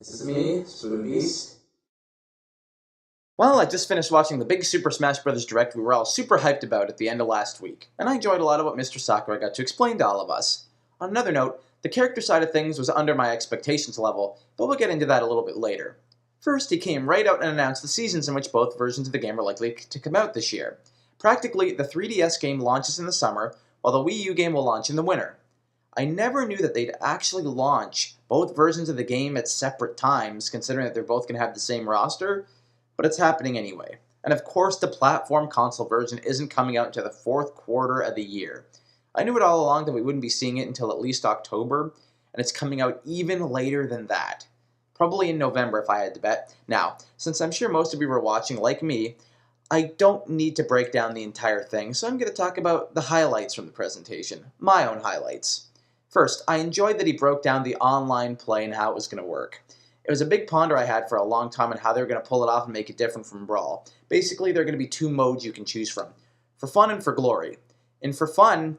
This is me, Spoon Beast. Well, I just finished watching the big Super Smash Bros. Direct we were all super hyped about at the end of last week, and I enjoyed a lot of what Mr. Sakurai got to explain to all of us. On another note, the character side of things was under my expectations level, but we'll get into that a little bit later. First, he came right out and announced the seasons in which both versions of the game are likely to come out this year. Practically, the 3DS game launches in the summer, while the Wii U game will launch in the winter. I never knew that they'd actually launch both versions of the game at separate times, considering that they're both going to have the same roster, but it's happening anyway. And of course, the platform console version isn't coming out until the fourth quarter of the year. I knew it all along that we wouldn't be seeing it until at least October, and it's coming out even later than that. Probably in November if I had to bet. Now, since I'm sure most of you were watching like me, I don't need to break down the entire thing, so I'm going to talk about the highlights from the presentation, my own highlights. First, I enjoyed that he broke down the online play and how it was going to work. It was a big ponder I had for a long time on how they were going to pull it off and make it different from Brawl. Basically, there are going to be two modes you can choose from, for fun and for glory. And for fun,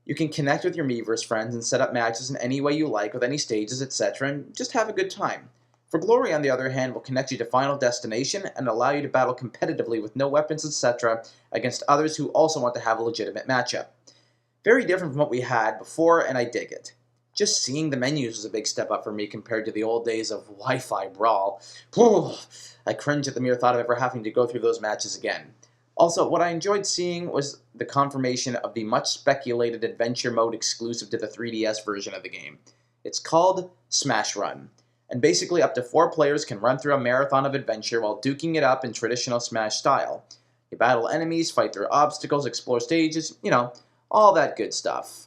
you can connect with your Miiverse friends and set up matches in any way you like with any stages, etc., and just have a good time. For glory, on the other hand, will connect you to Final Destination and allow you to battle competitively with no weapons, etc., against others who also want to have a legitimate matchup. Very different from what we had before, and I dig it. Just seeing the menus was a big step up for me compared to the old days of Wi-Fi Brawl. I cringe at the mere thought of ever having to go through those matches again. Also, what I enjoyed seeing was the confirmation of the much speculated adventure mode exclusive to the 3DS version of the game. It's called Smash Run, and basically up to 4 players can run through a marathon of adventure while duking it up in traditional Smash style. You battle enemies, fight through obstacles, explore stages, all that good stuff.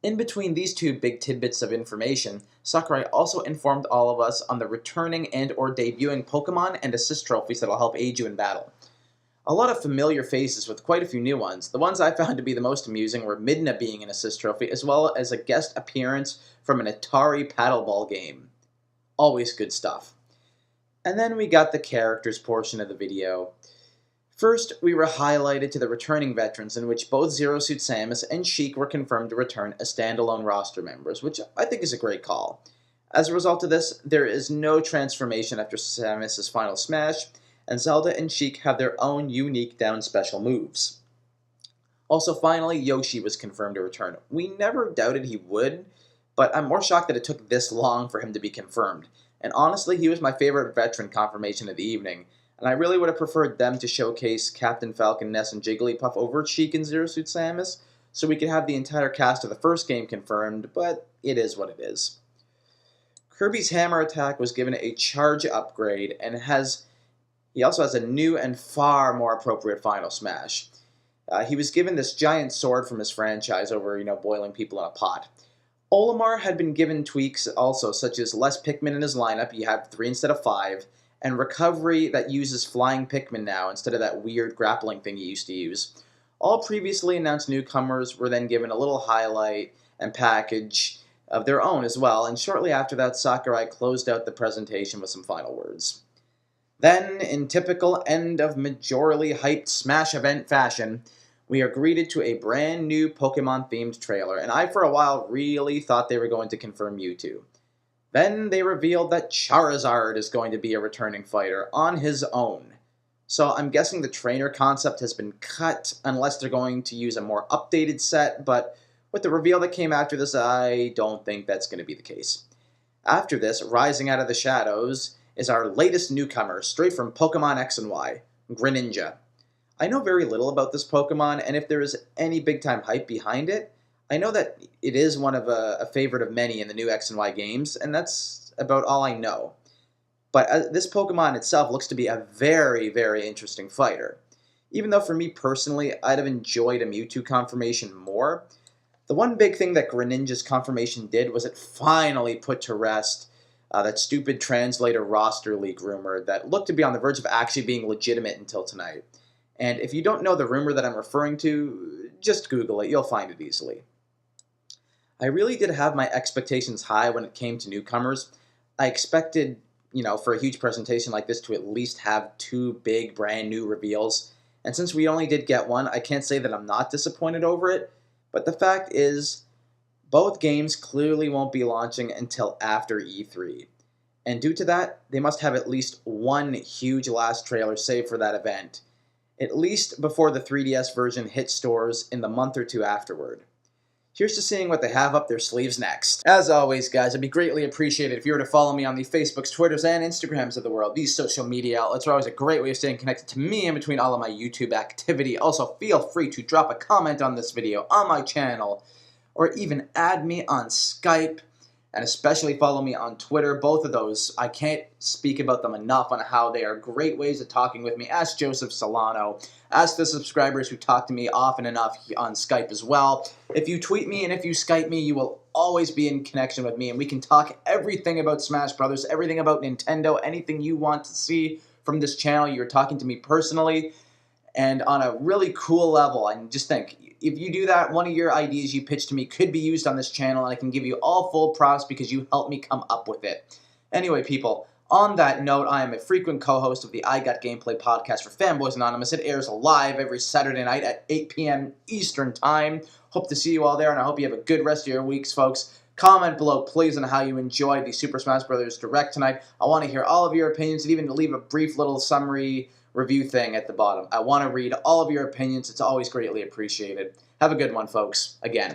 In between these two big tidbits of information, Sakurai also informed all of us on the returning and or debuting Pokemon and assist trophies that'll help aid you in battle. A lot of familiar faces with quite a few new ones. The ones I found to be the most amusing were Midna being an assist trophy, as well as a guest appearance from an Atari paddleball game. Always good stuff. And then we got the characters portion of the video. First, we were highlighted to the returning veterans, in which both Zero Suit Samus and Sheik were confirmed to return as standalone roster members, which I think is a great call. As a result of this, there is no transformation after Samus' final smash, and Zelda and Sheik have their own unique down special moves. Also, finally, Yoshi was confirmed to return. We never doubted he would, but I'm more shocked that it took this long for him to be confirmed. And honestly, he was my favorite veteran confirmation of the evening, and I really would have preferred them to showcase Captain Falcon, Ness, and Jigglypuff over Sheik and Zero Suit Samus, so we could have the entire cast of the first game confirmed, but it is what it is. Kirby's hammer attack was given a charge upgrade, and he also has a new and far more appropriate final smash. He was given this giant sword from his franchise over, boiling people in a pot. Olimar had been given tweaks also, such as less Pikmin in his lineup, you have 3 instead of 5, and recovery that uses flying Pikmin now instead of that weird grappling thing he used to use. All previously announced newcomers were then given a little highlight and package of their own as well, and shortly after that, Sakurai closed out the presentation with some final words. Then, in typical end of majorly hyped Smash event fashion, we are greeted to a brand new Pokemon-themed trailer, and I for a while really thought they were going to confirm Mewtwo. Then they revealed that Charizard is going to be a returning fighter on his own. So I'm guessing the trainer concept has been cut unless they're going to use a more updated set, but with the reveal that came after this, I don't think that's going to be the case. After this, rising out of the shadows, is our latest newcomer, straight from Pokemon X and Y, Greninja. I know very little about this Pokemon, and if there is any big-time hype behind it, I know that it is one of a favorite of many in the new X and Y games, and that's about all I know. But this Pokemon itself looks to be a very, very interesting fighter. Even though for me personally, I'd have enjoyed a Mewtwo confirmation more, the one big thing that Greninja's confirmation did was it finally put to rest that stupid translator roster leak rumor that looked to be on the verge of actually being legitimate until tonight. And if you don't know the rumor that I'm referring to, just Google it, you'll find it easily. I really did have my expectations high when it came to newcomers. I expected, for a huge presentation like this to at least have 2 big brand new reveals. And since we only did get one, I can't say that I'm not disappointed over it. But the fact is, both games clearly won't be launching until after E3. And due to that, they must have at least one huge last trailer saved for that event, at least before the 3DS version hits stores in the month or two afterward. Here's to seeing what they have up their sleeves next. As always, guys, I'd be greatly appreciated if you were to follow me on the Facebooks, Twitters, and Instagrams of the world. These social media outlets are always a great way of staying connected to me in between all of my YouTube activity. Also, feel free to drop a comment on this video, on my channel, or even add me on Skype, and especially follow me on Twitter. Both of those, I can't speak about them enough on how they are great ways of talking with me. Ask Joseph Solano. Ask the subscribers who talk to me often enough on Skype as well. If you tweet me and if you Skype me, you will always be in connection with me, and we can talk everything about Smash Brothers, everything about Nintendo, anything you want to see from this channel. You're talking to me personally and on a really cool level. And just think, if you do that, one of your ideas you pitch to me could be used on this channel, and I can give you all full props because you helped me come up with it. Anyway, people, on that note, I am a frequent co-host of the I Got Gameplay podcast for Fanboys Anonymous. It airs live every Saturday night at 8 p.m. Eastern Time. Hope to see you all there, and I hope you have a good rest of your weeks, folks. Comment below, please, on how you enjoyed the Super Smash Bros. Direct tonight. I want to hear all of your opinions, and even to leave a brief little summary review thing at the bottom. I want to read all of your opinions. It's always greatly appreciated. Have a good one, folks. Again.